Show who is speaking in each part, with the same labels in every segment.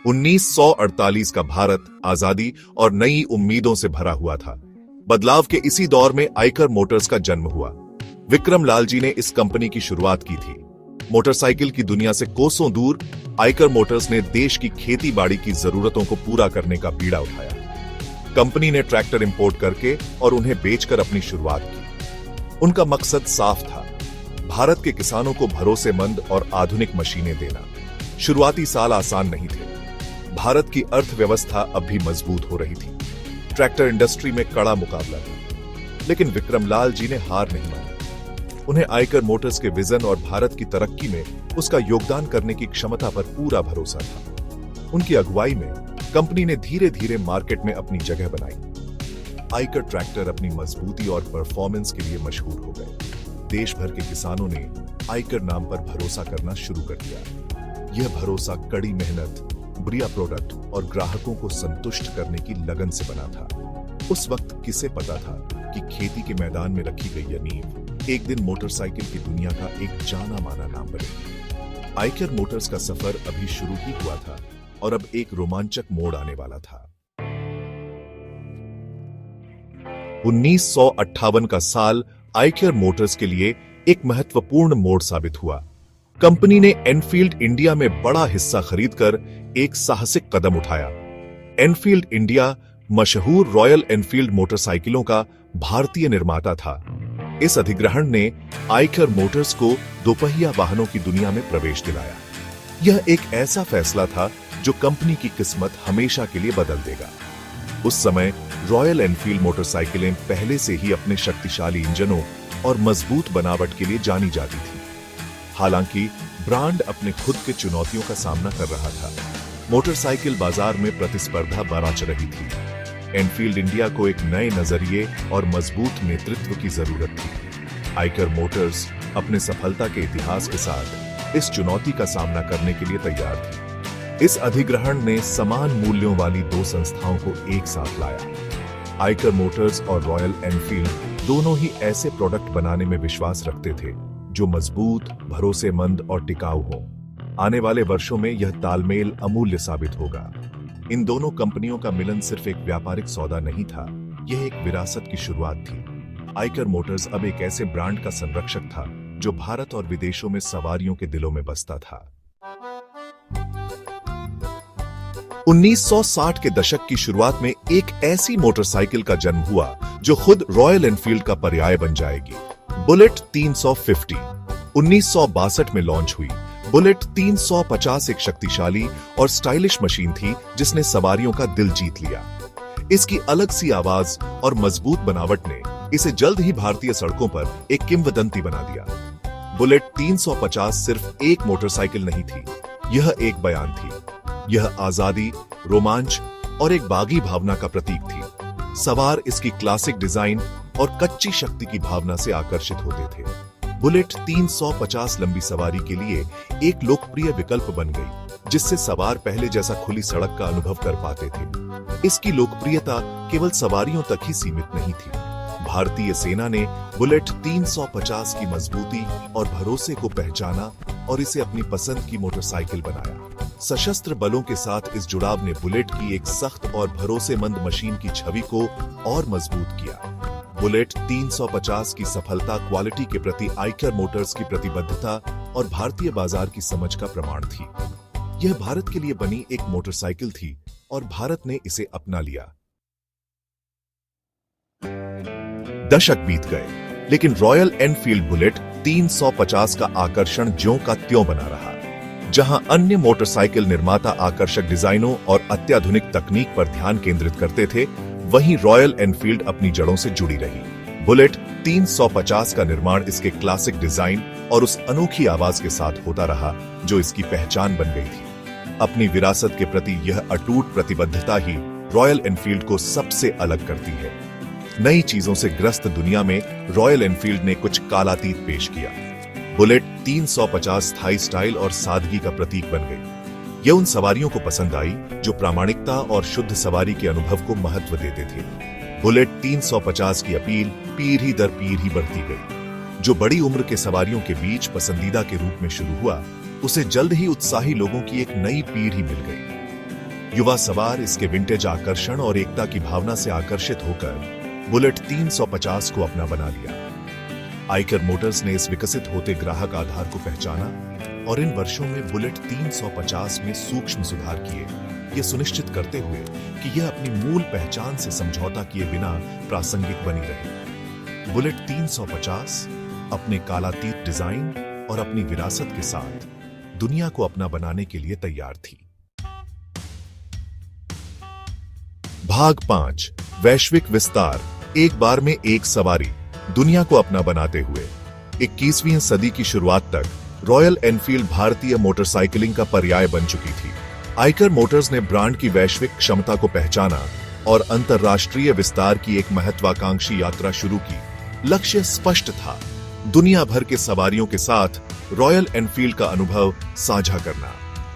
Speaker 1: 1948 का भारत आजादी और नई उम्मीदों से भरा हुआ था। बदलाव के इसी दौर में आइकर मोटर्स का जन्म हुआ। विक्रम लाल जी ने इस कंपनी की शुरुआत की थी। मोटरसाइकिल की दुनिया से कोसों दूर आइकर मोटर्स ने देश की खेती बाड़ी की जरूरतों को पूरा करने का बीड़ा उठाया। कंपनी ने ट्रैक्टर इंपोर्ट करके और उन्हें बेचकर अपनी शुरुआत की। उनका मकसद साफ था, भारत के किसानों को भरोसेमंद और आधुनिक मशीनें देना। शुरुआती साल आसान नहीं थे। भारत की अर्थव्यवस्था अब भी मजबूत हो रही थी। ट्रैक्टर इंडस्ट्री में कड़ा मुकाबला था, लेकिन विक्रम लाल जी ने हार नहीं मानी। उन्हें आइकर मोटर्स के विजन और भारत की तरक्की में उसका योगदान करने की क्षमता पर पूरा भरोसा था। उनकी अगुवाई में कंपनी ने धीरे धीरे मार्केट में अपनी जगह बनाई। आइकर ट्रैक्टर अपनी मजबूती और परफॉर्मेंस के लिए मशहूर हो गए। देश भर के किसानों ने आइकर नाम पर भरोसा करना शुरू कर दिया। यह भरोसा कड़ी मेहनत, बढ़िया प्रोडक्ट और ग्राहकों को संतुष्ट करने की लगन से बना था। उस वक्त किसे पता था कि खेती के मैदान में रखी गई यह नींव एक दिन मोटरसाइकिल की दुनिया का एक जाना माना नाम बनेगी। आइकर मोटर्स का सफर अभी शुरू ही हुआ था और अब एक रोमांचक मोड़ आने वाला था। 1958 का साल आइकर मोटर्स के लिए एक महत्वपूर्ण मोड़ साबित हुआ। कंपनी ने एनफील्ड इंडिया में बड़ा हिस्सा खरीदकर एक साहसिक कदम उठाया। एनफील्ड इंडिया मशहूर रॉयल एनफील्ड मोटरसाइकिलों का भारतीय निर्माता था। इस अधिग्रहण ने आइकर मोटर्स को दोपहिया वाहनों की दुनिया में प्रवेश दिलाया। यह एक ऐसा फैसला था जो कंपनी की किस्मत हमेशा के लिए बदल देगा। उस समय रॉयल एनफील्ड मोटरसाइकिलें पहले से ही अपने शक्तिशाली इंजनों और मजबूत बनावट के लिए जानी जाती थी। हालांकि ब्रांड अपने खुद के चुनौतियों का सामना कर रहा था। मोटरसाइकिल बाजार में प्रतिस्पर्धा बढ़ रही थी। एनफील्ड इंडिया को एक नए नजरिए और मजबूत नेतृत्व की जरूरत थी। आइकर मोटर्स अपने सफलता के इतिहास के साथ इस चुनौती का सामना करने के लिए तैयार थी। इस अधिग्रहण ने समान मूल्यों वाली दो संस्थाओं को एक साथ लाया। आइकर मोटर्स और रॉयल एनफील्ड दोनों ही ऐसे प्रोडक्ट बनाने में विश्वास रखते थे जो मजबूत, भरोसेमंद और टिकाऊ हो। आने वाले वर्षों में यह तालमेल अमूल्य साबित होगा। इन दोनों कंपनियों का मिलन सिर्फ एक व्यापारिक सौदा नहीं था, यह एक विरासत की शुरुआत थी। आइकर मोटर्स अब एक ऐसे ब्रांड का संरक्षक था जो भारत और विदेशों में सवारियों के दिलों में बसता था। 1960 के दशक की शुरुआत में एक ऐसी मोटरसाइकिल का जन्म हुआ जो खुद रॉयल एनफील्ड का पर्याय बन जाएगी। बुलेट 350 1962 में लॉन्च हुई। बुलेट 350 एक शक्तिशाली और स्टाइलिश मशीन थी जिसने सवारियों का दिल जीत लिया। इसकी अलग सी आवाज और मजबूत बनावट ने इसे जल्द ही भारतीय सड़कों पर एक किंवदंती बना दिया। बुलेट 350 सिर्फ एक मोटरसाइकिल नहीं थी, यह एक बयान थी। यह आजादी, रोमांच और एक बागी भावना का प्रतीक थी। सवार इसकी क्लासिक डिजाइन और कच्ची शक्ति की भावना से आकर्षित होते थे। बुलेट 350 लंबी सवारी के लिए एक लोकप्रिय विकल्प बन गई, जिससे सवार पहले जैसा खुली सड़क का अनुभव कर पाते थे। इसकी लोकप्रियता केवल सवारियों तक ही सीमित नहीं थी। भारतीय सेना ने बुलेट 350 की मजबूती और भरोसे को पहचाना और इसे अपनी पसंद की मोटरसाइकिल बनाया। सशस्त्र बलों के साथ इस जुड़ाव ने बुलेट की एक सख्त और भरोसेमंद मशीन की छवि को और मजबूत किया। बुलेट 350 की सफलता क्वालिटी के प्रति आइकर मोटर्स की प्रतिबद्धता और भारतीय बाजार की समझ का प्रमाण थी। यह भारत के लिए बनी एक मोटरसाइकिल थी और भारत ने इसे अपना लिया। दशक बीत गए, लेकिन रॉयल एनफील्ड बुलेट 350 का आकर्षण ज्यों का त्यों बना रहा। जहां अन्य मोटरसाइकिल निर्माता आकर्षक डिजाइनों और अत्याधुनिक तकनीक पर ध्यान केंद्रित करते थे, वहीं रॉयल एनफील्ड अपनी जड़ों से जुड़ी रही। बुलेट 350 का निर्माण इसके क्लासिक डिजाइन और उस अनोखी आवाज के साथ होता रहा जो इसकी पहचान बन गई थी। अपनी विरासत के प्रति यह अटूट प्रतिबद्धता ही रॉयल एनफील्ड को सबसे अलग करती है। नई चीजों से ग्रस्त दुनिया में रॉयल एनफील्ड ने कुछ कालातीत पेश किया। बुलेट 350 स्थायी स्टाइल और सादगी का प्रतीक बन गई। यह उन सवारियों को पसंद आई जो प्रामाणिकता और शुद्ध सवारी के अनुभव को महत्व देते थे। बुलेट 350 की अपील पीढ़ी दर पीढ़ी बढ़ती गई। जो बड़ी उम्र के सवारियों के बीच पसंदीदा के रूप में शुरू हुआ, उसे जल्द ही उत्साही लोगों की एक नई पीढ़ी मिल गई। युवा सवार इसके विंटेज आकर्षण और एकता की भावना से आकर्षित होकर बुलेट 350 को अपना बना लिया। आइकर मोटर्स ने इस विकसित होते ग्राहक आधार को पहचाना और इन वर्षों में बुलेट 350 में सूक्ष्म सुधार किए, ये सुनिश्चित करते हुए कि यह अपनी मूल पहचान से समझौता किए बिना प्रासंगिक बनी रहे। बुलेट 350 अपने कालातीत डिजाइन और अपनी विरासत के साथ दुनिया को अपना बनाने के लिए तैयार थी। भाग 5 वैश्विक विस्तार, एक बार में एक सवारी। दुनिया को अपना बनाते हुए 21वीं सदी की शुरुआत तक रॉयल एनफील्ड भारतीय मोटरसाइकिलिंग का पर्याय बन चुकी थी। आइकर मोटर्स ने ब्रांड की वैश्विक क्षमता को पहचाना और अंतर्राष्ट्रीय विस्तार की एक महत्वाकांक्षी यात्रा शुरू की। लक्ष्य स्पष्ट था, दुनिया भर के सवारियों के साथ रॉयल एनफील्ड का अनुभव साझा करना।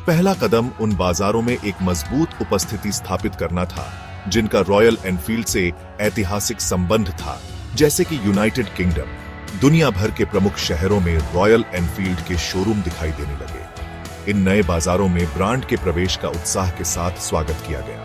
Speaker 1: पहला कदम उन बाजारों में एक मजबूत उपस्थिति स्थापित करना था जिनका रॉयल एनफील्ड से ऐतिहासिक संबंध था, जैसे कि यूनाइटेड किंगडम। दुनिया भर के प्रमुख शहरों में रॉयल एनफील्ड के शोरूम दिखाई देने लगे। इन नए बाजारों में ब्रांड के प्रवेश का उत्साह के साथ स्वागत किया गया।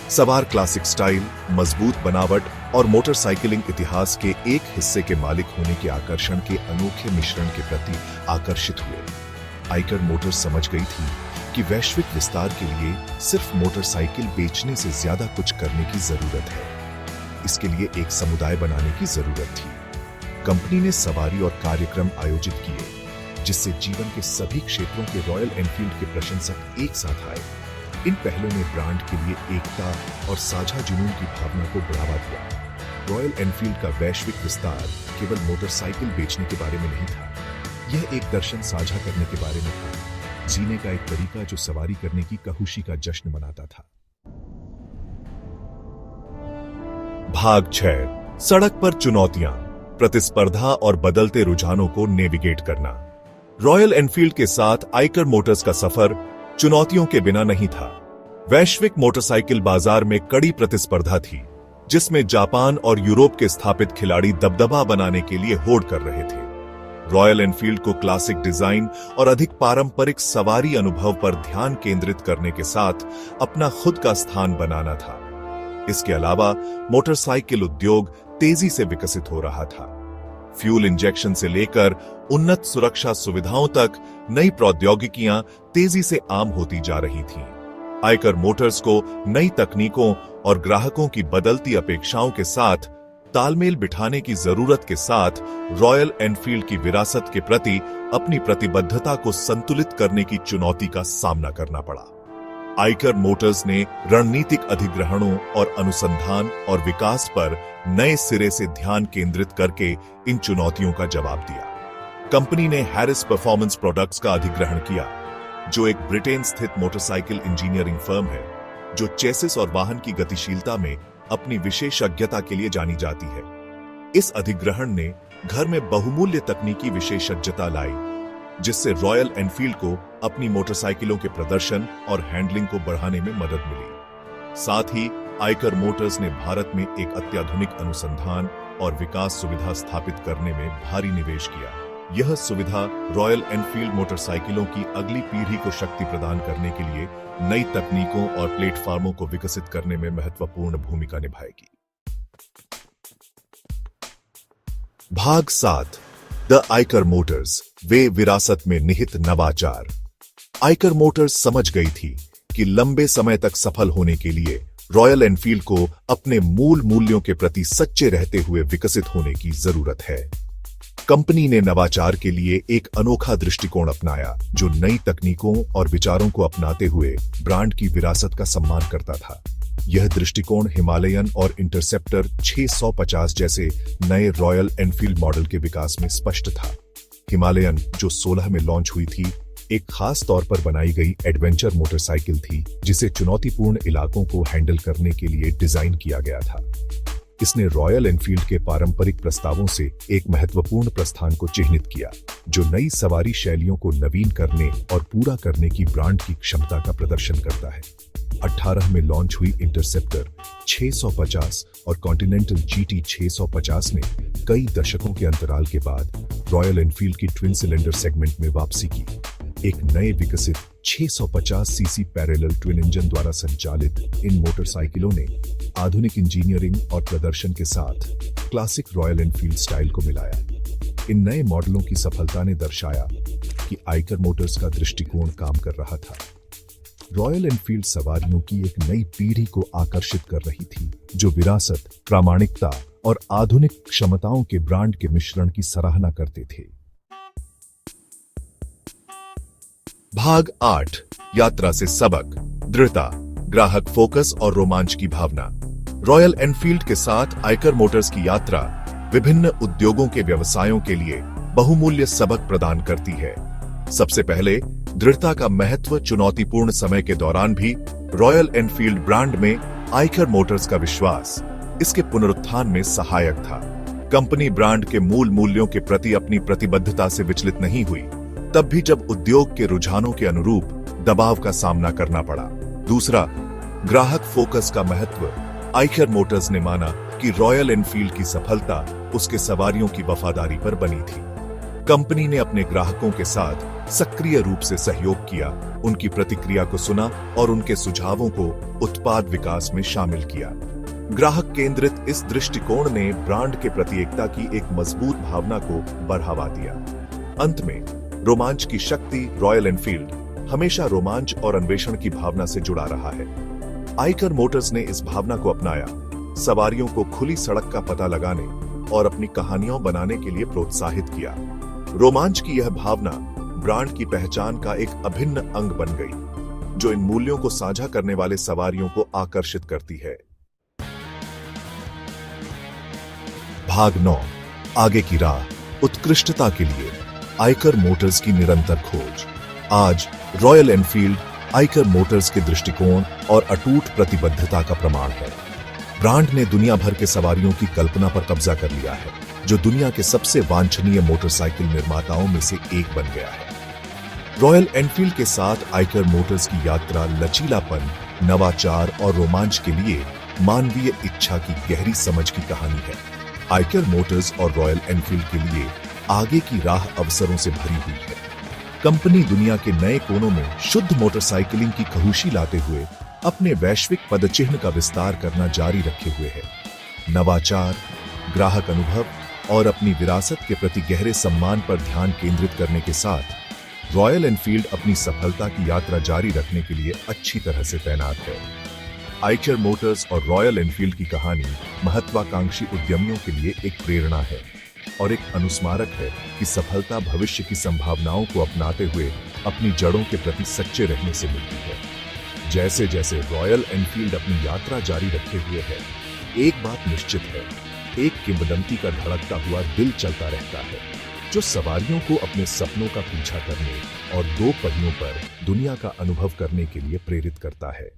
Speaker 1: सवार क्लासिक स्टाइल, मजबूत बनावट और मोटरसाइकिलिंग इतिहास के एक हिस्से के मालिक होने के आकर्षण के अनोखे मिश्रण के प्रति आकर्षित हुए। आइकर मोटर्स समझ गई थी कि वैश्विक विस्तार के लिए सिर्फ मोटरसाइकिल बेचने से ज्यादा कुछ करने की जरूरत है। इसके लिए एक समुदाय बनाने की जरूरत थी। कंपनी ने सवारी और कार्यक्रम आयोजित किए जिससे जीवन के सभी क्षेत्रों के रॉयल एनफील्ड के प्रशंसक एक साथ आए। इन पहलों ने ब्रांड के लिए एकता और साझा जुनून की भावना को बढ़ावा दिया। रॉयल एनफील्ड का वैश्विक विस्तार केवल मोटरसाइकिल बेचने के बारे में नहीं था, यह एक दर्शन साझा करने के बारे में था, जीने का एक तरीका जो सवारी करने की खुशी का जश्न मनाता था। भाग 6 सड़क पर चुनौतियां, प्रतिस्पर्धा और बदलते रुझानों को नेविगेट करना। रॉयल एनफील्ड के साथ आइकर मोटर्स का सफर चुनौतियों के बिना नहीं था। वैश्विक मोटरसाइकिल बाजार में कड़ी प्रतिस्पर्धा थी, जिसमें जापान और यूरोप के स्थापित खिलाड़ी दबदबा बनाने के लिए होड़ कर रहे थे। रॉयल एनफील्ड को क्लासिक डिजाइन और अधिक पारंपरिक सवारी अनुभव पर ध्यान केंद्रित करने के साथ अपना खुद का स्थान बनाना था। इसके अलावा मोटरसाइकिल उद्योग तेजी से विकसित हो रहा था। फ्यूल इंजेक्शन से लेकर उन्नत सुरक्षा सुविधाओं तक नई प्रौद्योगिकियां तेजी से आम होती जा रही थीं। आइकर मोटर्स को नई तकनीकों और ग्राहकों की बदलती अपेक्षाओं के साथ तालमेल बिठाने की जरूरत के साथ रॉयल एनफील्ड की विरासत के प्रति अपनी प्रतिबद्धता को संतुलित करने की चुनौती का सामना करना पड़ा। आइकर मोटर्स ने रणनीतिक अधिग्रहणों और अनुसंधान और विकास पर नए सिरे से ध्यान केंद्रित करके इन चुनौतियों का जवाब दिया। कंपनी ने हैरिस परफॉर्मेंस प्रोडक्ट्स का अधिग्रहण किया, जो एक ब्रिटेन स्थित मोटरसाइकिल इंजीनियरिंग फर्म है जो चेसिस और वाहन की गतिशीलता में अपनी विशेषज्ञता के लिए जानी जाती है। इस अधिग्रहण ने घर में बहुमूल्य तकनीकी विशेषज्ञता लाई, जिससे रॉयल एनफील्ड को अपनी मोटरसाइकिलों के प्रदर्शन और हैंडलिंग को बढ़ाने में मदद मिली। साथ ही आइकर मोटर्स ने भारत में एक अत्याधुनिक अनुसंधान और विकास सुविधा स्थापित करने में भारी निवेश किया। यह सुविधा रॉयल एनफील्ड मोटरसाइकिलों की अगली पीढ़ी को शक्ति प्रदान करने के लिए नई तकनीकों और प्लेटफॉर्मों को विकसित करने में महत्वपूर्ण भूमिका निभाएगी। भाग 7 द आइकर मोटर्स, वे विरासत में निहित नवाचार। आइकर मोटर्स समझ गई थी कि लंबे समय तक सफल होने के लिए रॉयल एनफील्ड को अपने मूल मूल्यों के प्रति सच्चे रहते हुए विकसित होने की जरूरत है। कंपनी ने नवाचार के लिए एक अनोखा दृष्टिकोण अपनाया, जो नई तकनीकों और विचारों को अपनाते हुए ब्रांड की विरासत का सम्मान करता था। यह दृष्टिकोण हिमालयन और इंटरसेप्टर 650 जैसे नए रॉयल एनफील्ड मॉडल के विकास में स्पष्ट था। हिमालयन, जो 16 में लॉन्च हुई थी, एक खास तौर पर बनाई गई एडवेंचर मोटरसाइकिल थी, जिसे चुनौतीपूर्ण इलाकों को हैंडल करने के लिए डिजाइन किया गया था। इसने रॉयल एनफील्ड के पारंपरिक प्रस्तावों से एक महत्वपूर्ण प्रस्थान को चिह्नित किया, जो नई सवारी शैलियों को नवीन करने और पूरा करने की ब्रांड की क्षमता का प्रदर्शन करता है। 18 में लॉन्च हुई इंटरसेप्टर 650 और कॉन्टिनेंटल जीटी 650 ने कई दशकों के अंतराल के बाद रॉयल एनफील्ड की ट्विन सिलेंडर सेगमेंट में वापसी की। एक नए विकसित 650 सीसी पैरेलल ट्विन इंजन द्वारा संचालित इन मोटरसाइकिलों ने आधुनिक इंजीनियरिंग और प्रदर्शन के साथ क्लासिक रॉयल एनफील्ड स्टाइल को मिलाया। इन नए मॉडलों की सफलता ने दर्शाया कि आइकर मोटर्स का दृष्टिकोण काम कर रहा था। रॉयल एनफील्ड सवारियों की एक नई पीढ़ी को आकर्षित कर रही थी, जो विरासत, प्रामाणिकता और आधुनिक क्षमताओं के ब्रांड के मिश्रण की सराहना करते थे। भाग 8, यात्रा से सबक, दृढ़ता, ग्राहक फोकस और रोमांच की भावना। रॉयल एनफील्ड के साथ आइकर मोटर्स की यात्रा विभिन्न उद्योगों के व्यवसायों के लिए बहुमूल्य सबक प्रदान करती है। सबसे पहले, दृढ़ता का महत्व। चुनौतीपूर्ण समय के दौरान भी रॉयल एनफील्ड ब्रांड में आइकर मोटर्स का विश्वास इसके पुनरुत्थान में सहायक था। कंपनी ब्रांड के मूल मूल्यों के प्रति अपनी प्रतिबद्धता से विचलित नहीं हुई, तब भी जब उद्योग के रुझानों के अनुरूप दबाव का सामना करना पड़ा। दूसरा, ग्राहक फोकस का महत्व। आइकर मोटर्स ने माना कि रॉयल एनफील्ड की सफलता उसके सवारियों की वफादारी पर बनी थी। कंपनी ने अपने ग्राहकों के साथ सक्रिय रूप से सहयोग किया, उनकी प्रतिक्रिया को सुना और उनके सुझावों को उत्पाद विकास में शामिल किया। ग्राहक केंद्रित इस दृष्टिकोण ने ब्रांड के प्रति एकता की एक मजबूत भावना को बढ़ावा दिया। अंत में, रोमांच की शक्ति। रॉयल एनफील्ड हमेशा रोमांच और अन्वेषण की भावना से जुड़ा रहा है। आइकर मोटर्स ने इस भावना को अपनाया, सवारियों को खुली सड़क का पता लगाने और अपनी कहानियां बनाने के लिए प्रोत्साहित किया। रोमांच की यह भावना ब्रांड की पहचान का एक अभिन्न अंग बन गई, जो इन मूल्यों को साझा करने वाले सवारियों को आकर्षित करती है। भाग 9, आगे की राह, उत्कृष्टता के लिए आइकर मोटर्स की निरंतर खोज। आज रॉयल एनफील्ड आइकर मोटर्स के दृष्टिकोण और अटूट प्रतिबद्धता का प्रमाण है। ब्रांड ने दुनिया भर के सवारियों की कल्पना पर कब्जा कर लिया है, जो दुनिया के सबसे वांछनीय मोटरसाइकिल निर्माताओं में से एक बन गया है। रॉयल एनफील्ड के साथ आइकर मोटर्स की यात्रा लचीलापन, नवाचार और रोमांच के लिए मानवीय इच्छा की गहरी समझ की कहानी है। आइकर मोटर्स और रॉयल एनफील्ड के लिए आगे की राह अवसरों से भरी हुई है। कंपनी दुनिया के नए कोनों में शुद्ध मोटरसाइकिलिंग की खहुशी लाते हुए अपने वैश्विक पदचिह्न का विस्तार करना जारी रखे हुए है। नवाचार, ग्राहक अनुभव और अपनी विरासत के प्रति गहरे सम्मान पर ध्यान केंद्रित करने के साथ रॉयल एनफील्ड अपनी सफलता की यात्रा जारी रखने के लिए अच्छी तरह से तैनात है। आइकर मोटर्स और रॉयल एनफील्ड की कहानी महत्वाकांक्षी उद्यमियों के लिए एक प्रेरणा है और एक अनुस्मारक है कि सफलता भविष्य की संभावनाओं को अपनाते हुए अपनी जड़ों के प्रति सच्चे रहने से मिलती है। जैसे जैसे रॉयल एनफील्ड अपनी यात्रा जारी रखे हुए है, एक बात निश्चित है, एक किंवदंती का धड़कता हुआ दिल चलता रहता है, जो सवारियों को अपने सपनों का पीछा करने और दो पहियों पर दुनिया का अनुभव करने के लिए प्रेरित करता है।